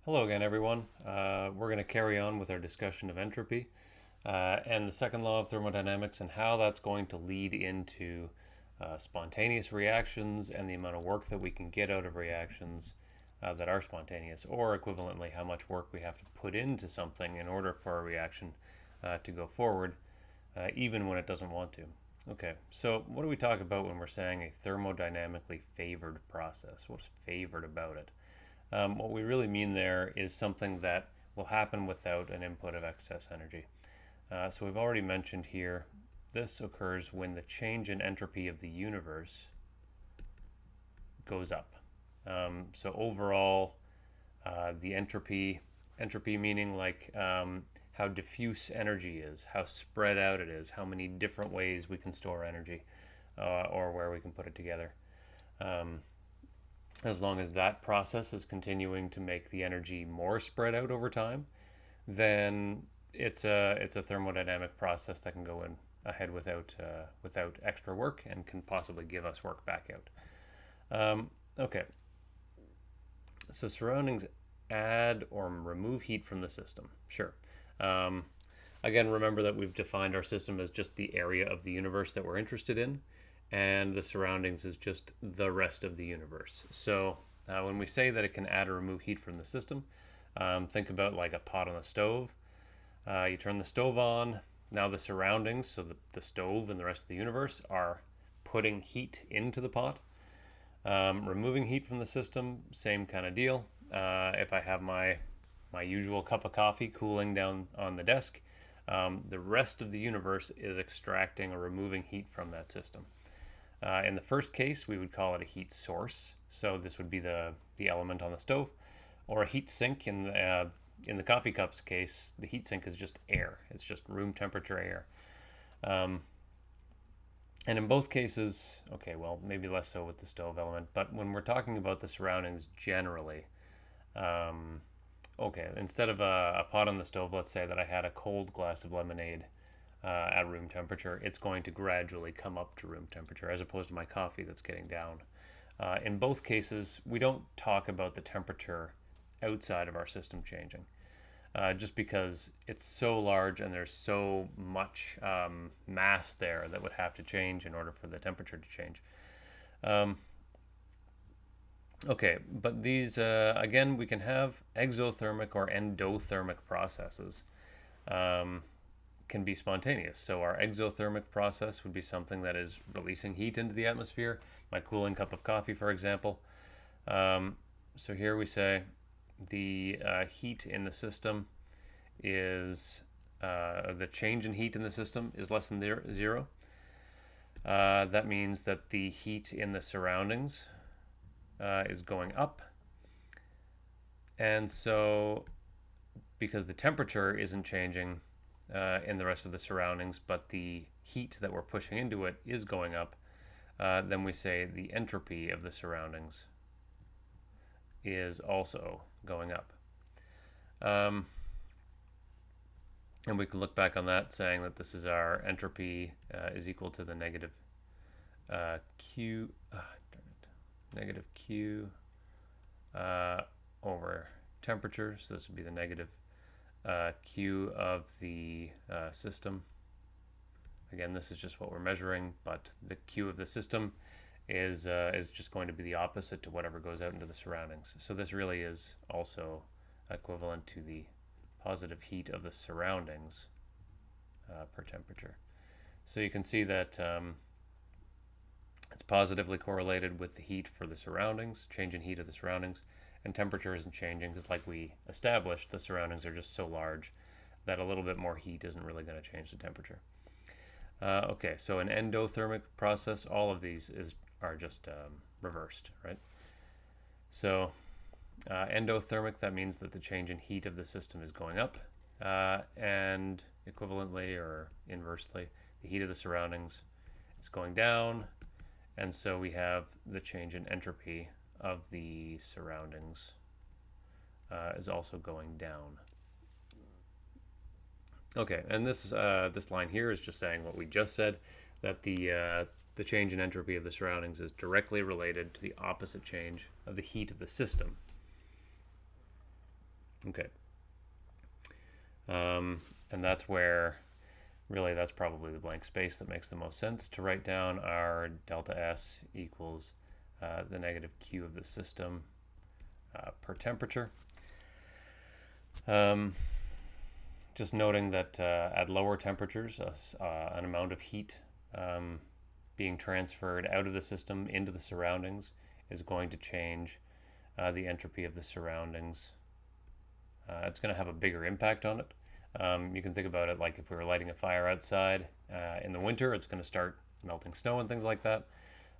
Hello again, everyone. We're going to carry on with our discussion of entropy and the second law of thermodynamics and how that's going to lead into spontaneous reactions and the amount of work that we can get out of reactions that are spontaneous, or equivalently, how much work we have to put into something in order for a reaction to go forward, even when it doesn't want to. Okay, so what do we talk about when we're saying a thermodynamically favored process? What's favored about it? What we really mean there is something that will happen without an input of excess energy. So we've already mentioned here, this occurs when the change in entropy of the universe goes up. So overall, the entropy meaning like how diffuse energy is, how spread out it is, how many different ways we can store energy, or where we can put it together. Um, as long as that process is continuing to make the energy more spread out over time, then it's a thermodynamic process that can go in ahead without extra work and can possibly give us work back out. Okay, so surroundings add or remove heat from the system. Sure. Um, Again, remember that we've defined our system as just the area of the universe that we're interested in, and the surroundings is just the rest of the universe. So when we say that it can add or remove heat from the system, think about like a pot on a stove. You turn the stove on. Now the surroundings, so the stove and the rest of the universe, are putting heat into the pot. Removing heat from the system, same kind of deal. If I have my usual cup of coffee cooling down on the desk, the rest of the universe is extracting or removing heat from that system. In the first case, we would call it a heat source. So this would be the element on the stove, or a heat sink. In the coffee cup's case, the heat sink is just air. It's just room temperature air. Um, and in both cases, okay, well, maybe less so with the stove element, but when we're talking about the surroundings generally, um, okay, instead of a pot on the stove, let's say that I had a cold glass of lemonade at room temperature, it's going to gradually come up to room temperature as opposed to my coffee that's getting down. In both cases, we don't talk about the temperature outside of our system changing, just because it's so large and there's so much mass there that would have to change in order for the temperature to change. Um, okay, but these, again, we can have exothermic or endothermic processes. Um, can be spontaneous. So our exothermic process would be something that is releasing heat into the atmosphere, my cooling cup of coffee, for example. Um, so here we say the heat in the system is the change in heat in the system is less than zero. That means that the heat in the surroundings is going up. And so, because the temperature isn't changing in the rest of the surroundings, but the heat that we're pushing into it is going up, then we say the entropy of the surroundings is also going up. Um, and we can look back on that saying that this is our entropy is equal to the negative Q, negative Q over temperature. So this would be the negative Q of the system. Again, this is just what we're measuring, but the Q of the system is just going to be the opposite to whatever goes out into the surroundings. So this really is also equivalent to the positive heat of the surroundings per temperature. So you can see that it's positively correlated with the heat for the surroundings, change in heat of the surroundings, and temperature isn't changing because, like we established, the surroundings are just so large that a little bit more heat isn't really going to change the temperature. Okay, so an endothermic process, all of these are just reversed, right? So endothermic, that means that the change in heat of the system is going up, and equivalently or inversely, the heat of the surroundings is going down, and so we have the change in entropy of the surroundings is also going down. Okay, and this line here is just saying what we just said, that the change in entropy of the surroundings is directly related to the opposite change of the heat of the system. Okay. And that's where, really, that's probably the blank space that makes the most sense to write down our delta S equals the negative Q of the system per temperature. Just noting that at lower temperatures, an amount of heat being transferred out of the system into the surroundings is going to change the entropy of the surroundings. It's going to have a bigger impact on it. You can think about it like if we were lighting a fire outside in the winter, it's going to start melting snow and things like that.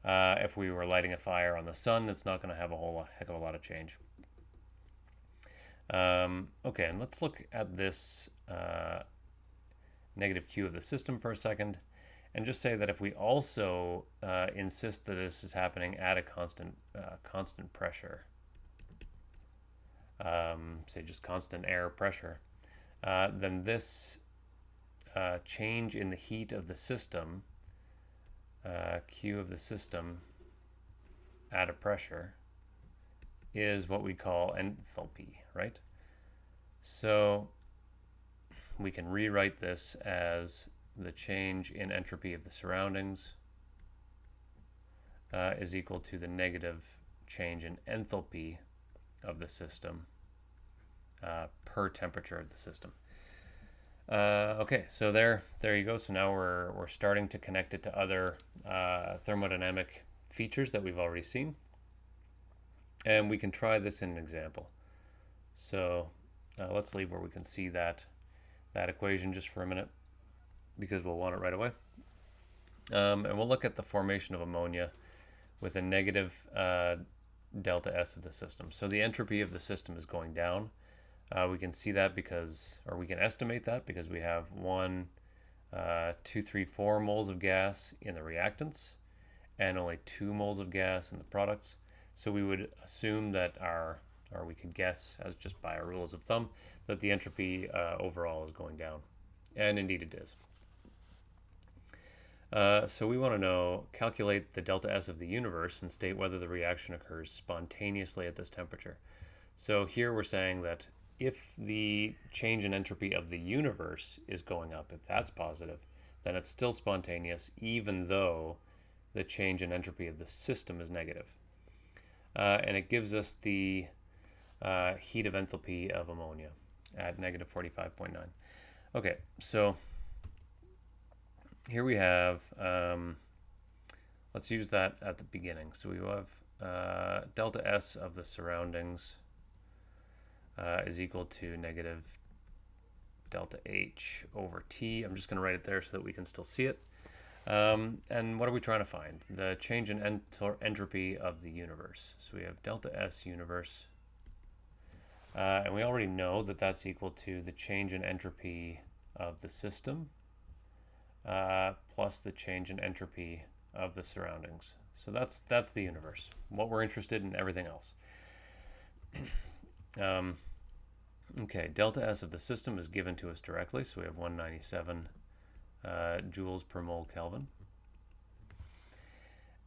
If we were lighting a fire on the sun, it's not going to have a whole heck of a lot of change. Okay, and let's look at this negative Q of the system for a second, and just say that if we also insist that this is happening at a constant pressure, say just constant air pressure, then this change in the heat of the system, Q of the system at a pressure, is what we call enthalpy, right? So we can rewrite this as the change in entropy of the surroundings is equal to the negative change in enthalpy of the system per temperature of the system. Okay, so there you go. So now we're starting to connect it to other thermodynamic features that we've already seen. And we can try this in an example. So let's leave where we can see that equation just for a minute, because we'll want it right away. And we'll look at the formation of ammonia with a negative delta S of the system. So the entropy of the system is going down. We can see that we can estimate that because we have 1, 2, 3, 4 moles of gas in the reactants and only 2 moles of gas in the products. So we would assume that or we could guess, as just by our rules of thumb, that the entropy overall is going down. And indeed it is. So we want to calculate the delta S of the universe and state whether the reaction occurs spontaneously at this temperature. So here we're saying that if the change in entropy of the universe is going up, if that's positive, then it's still spontaneous, even though the change in entropy of the system is negative. And it gives us the heat of enthalpy of ammonia at negative 45.9. Okay, so here we have, let's use that at the beginning. So we have delta S of the surroundings is equal to negative delta H over T. I'm just going to write it there so that we can still see it. And what are we trying to find? The change in entropy of the universe. So we have delta S universe. And we already know that that's equal to the change in entropy of the system plus the change in entropy of the surroundings. So that's the universe. What we're interested in, everything else. Okay, delta S of the system is given to us directly, so we have 197 joules per mole Kelvin.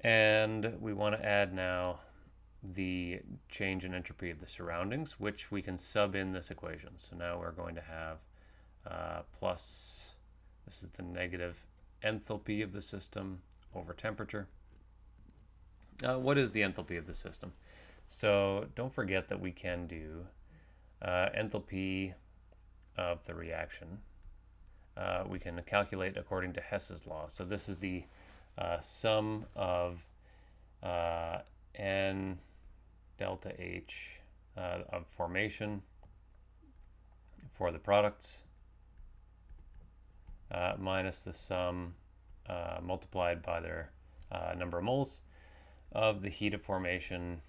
And we want to add now the change in entropy of the surroundings, which we can sub in this equation. So now we're going to have plus, this is the negative enthalpy of the system over temperature. What is the enthalpy of the system? So don't forget that we can do enthalpy of the reaction. We can calculate according to Hess's law. So this is the sum of N delta H of formation for the products minus the sum multiplied by their number of moles of the heat of formation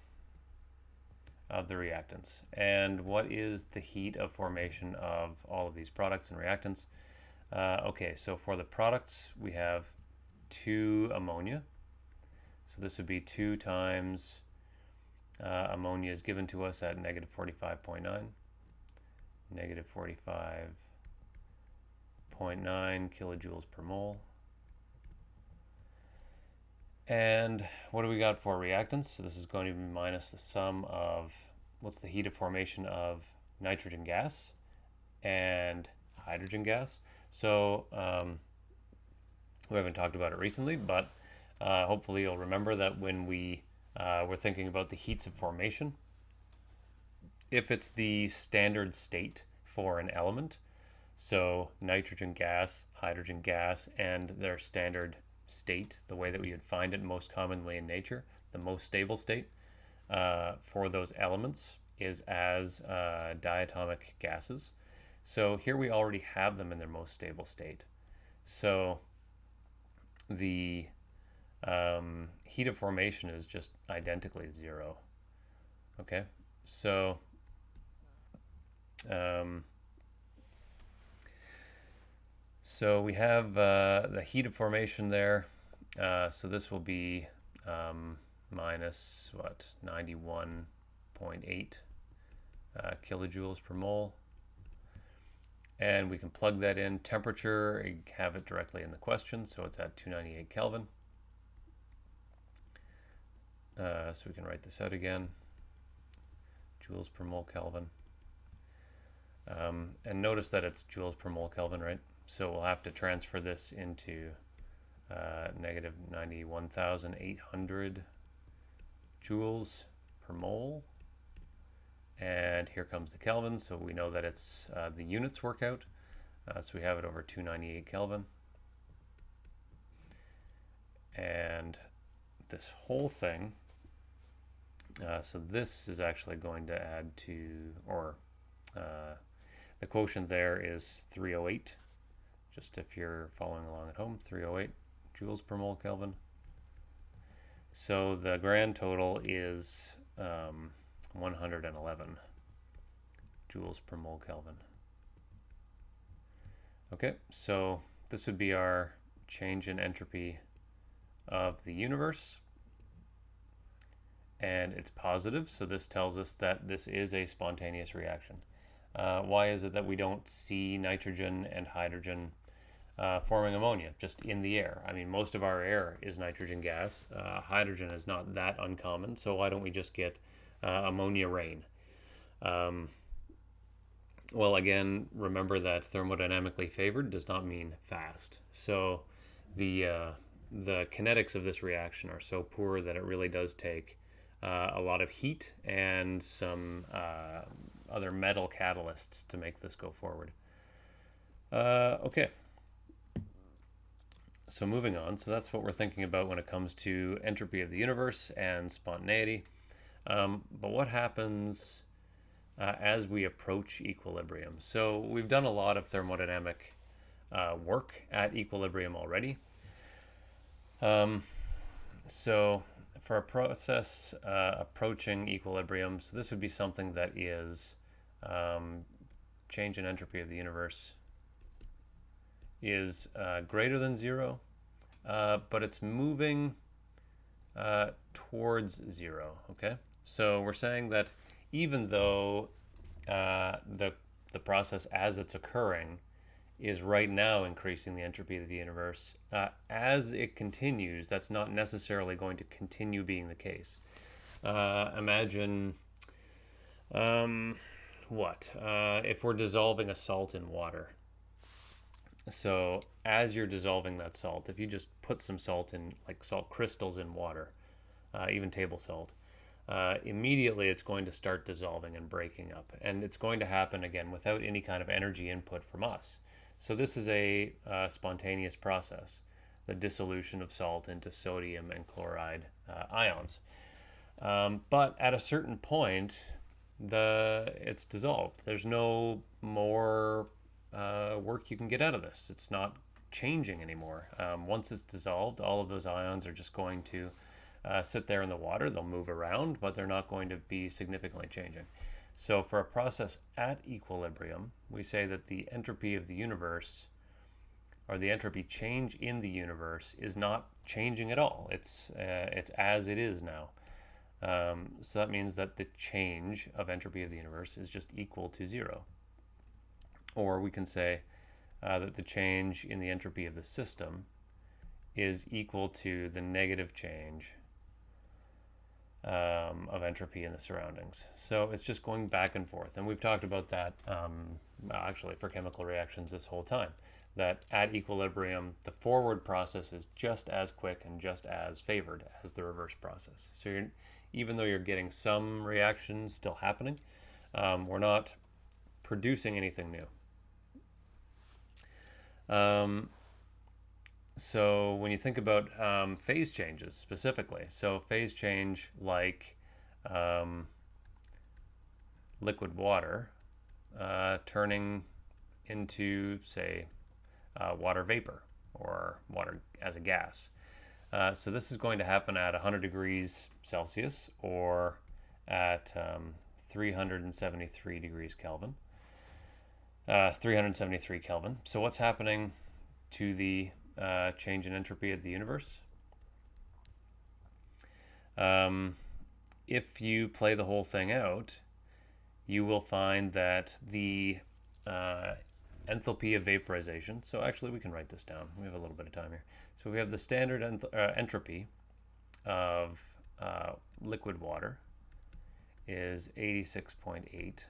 of the reactants. And what is the heat of formation of all of these products and reactants? Okay, so for the products, we have 2 ammonia. So this would be 2 times ammonia is given to us at negative 45.9. Negative 45.9 kilojoules per mole. And what do we got for reactants? So this is going to be minus the sum of, what's the heat of formation of nitrogen gas and hydrogen gas. So we haven't talked about it recently, but hopefully you'll remember that when we were thinking about the heats of formation, if it's the standard state for an element, so nitrogen gas, hydrogen gas, and their standard state, the way that we would find it most commonly in nature, the most stable state for those elements is as diatomic gases. So here we already have them in their most stable state. So the heat of formation is just identically 0. Okay, so we have the heat of formation there. So this will be minus what, 91.8 kilojoules per mole. And we can plug that in. Temperature, I have it directly in the question, so it's at 298 Kelvin. So we can write this out again. Joules per mole Kelvin. And notice that it's joules per mole Kelvin, right? So we'll have to transfer this into negative 91,800 joules per mole. And here comes the Kelvin, so we know that it's the units work out. So we have it over 298 Kelvin. And this whole thing, so this is actually going to add to, or the quotient there is 308. Just if you're following along at home, 308 joules per mole Kelvin. So the grand total is 111 joules per mole Kelvin. Okay, so this would be our change in entropy of the universe. And it's positive, so this tells us that this is a spontaneous reaction. Why is it that we don't see nitrogen and hydrogen forming ammonia just in the air? I mean, most of our air is nitrogen gas. Hydrogen is not that uncommon, so why don't we just get ammonia rain? Well, again, remember that thermodynamically favored does not mean fast. So the kinetics of this reaction are so poor that it really does take a lot of heat and some other metal catalysts to make this go forward. Okay. So moving on, so that's what we're thinking about when it comes to entropy of the universe and spontaneity. But what happens as we approach equilibrium? So we've done a lot of thermodynamic work at equilibrium already. So for a process approaching equilibrium, so this would be something that is change in entropy of the universe is greater than 0, but it's moving towards 0. Okay, so we're saying that even though the process as it's occurring is right now increasing the entropy of the universe, as it continues, that's not necessarily going to continue being the case. Imagine if we're dissolving a salt in water. So as you're dissolving that salt, if you just put some salt in, like salt crystals in water, even table salt, immediately it's going to start dissolving and breaking up. And it's going to happen, again, without any kind of energy input from us. So this is a spontaneous process, the dissolution of salt into sodium and chloride ions. But at a certain point, it's dissolved. There's no more work you can get out of this. It's not changing anymore. Once it's dissolved, all of those ions are just going to sit there in the water. They'll move around, but they're not going to be significantly changing. So for a process at equilibrium, we say that the entropy of the universe, or the entropy change in the universe, is not changing at all. It's as it is now. So that means that the change of entropy of the universe is just equal to 0. Or we can say that the change in the entropy of the system is equal to the negative change of entropy in the surroundings. So it's just going back and forth. And we've talked about that actually for chemical reactions this whole time, that at equilibrium, the forward process is just as quick and just as favored as the reverse process. So even though you're getting some reactions still happening, we're not producing anything new. So when you think about phase changes specifically, so phase change like liquid water turning into, say, water vapor or water as a gas. So this is going to happen at 100 degrees Celsius or at 373 degrees Kelvin. 373 Kelvin. So what's happening to the change in entropy of the universe? If you play the whole thing out, you will find that the enthalpy of vaporization, so actually we can write this down. We have a little bit of time here. So we have the standard entropy of liquid water is 86.8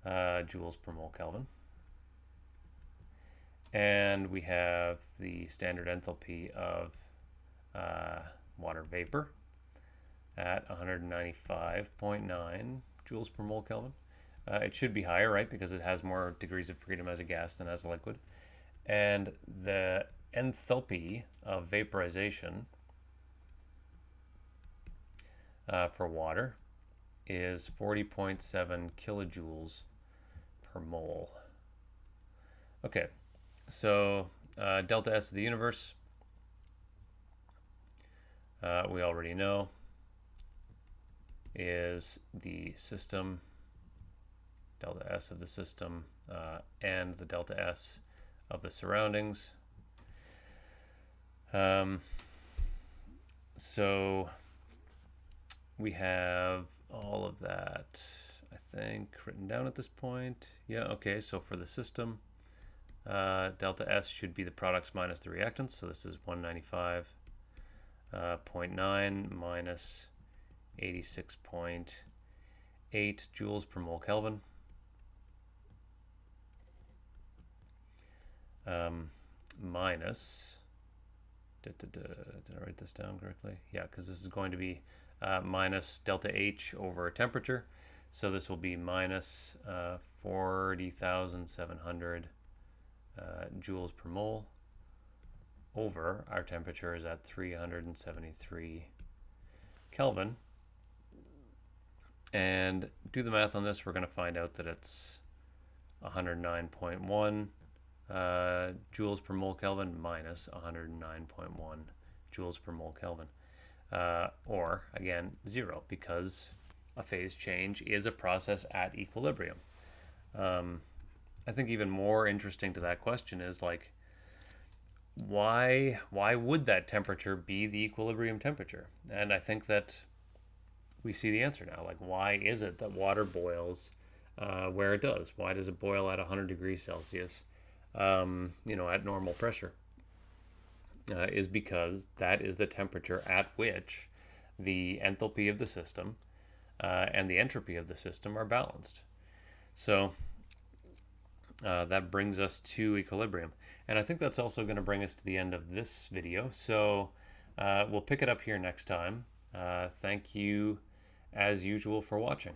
joules per mole Kelvin. And we have the standard enthalpy of water vapor at 195.9 joules per mole Kelvin. It should be higher, right, because it has more degrees of freedom as a gas than as a liquid. And the enthalpy of vaporization for water is 40.7 kilojoules per mole. Okay, so delta S of the universe, we already know, is the system, delta S of the system, and the delta S of the surroundings. So we have all of that, I think, written down at this point. Yeah, okay, so for the system, delta S should be the products minus the reactants. So this is 195.9 minus 86.8 joules per mole Kelvin. Minus, did I write this down correctly? Yeah, because this is going to be minus delta H over temperature. So this will be minus 40,700 joules per mole over our temperature is at 373 Kelvin. And do the math on this, we're going to find out that it's 109.1 joules per mole Kelvin minus 109.1 joules per mole Kelvin. Or, again, 0, because a phase change is a process at equilibrium. I think even more interesting to that question is, like, why would that temperature be the equilibrium temperature? And I think that we see the answer now. Like, why is it that water boils where it does? Why does it boil at 100 degrees Celsius, at normal pressure? Is because that is the temperature at which the enthalpy of the system and the entropy of the system are balanced. So that brings us to equilibrium. And I think that's also going to bring us to the end of this video. So we'll pick it up here next time. Thank you, as usual, for watching.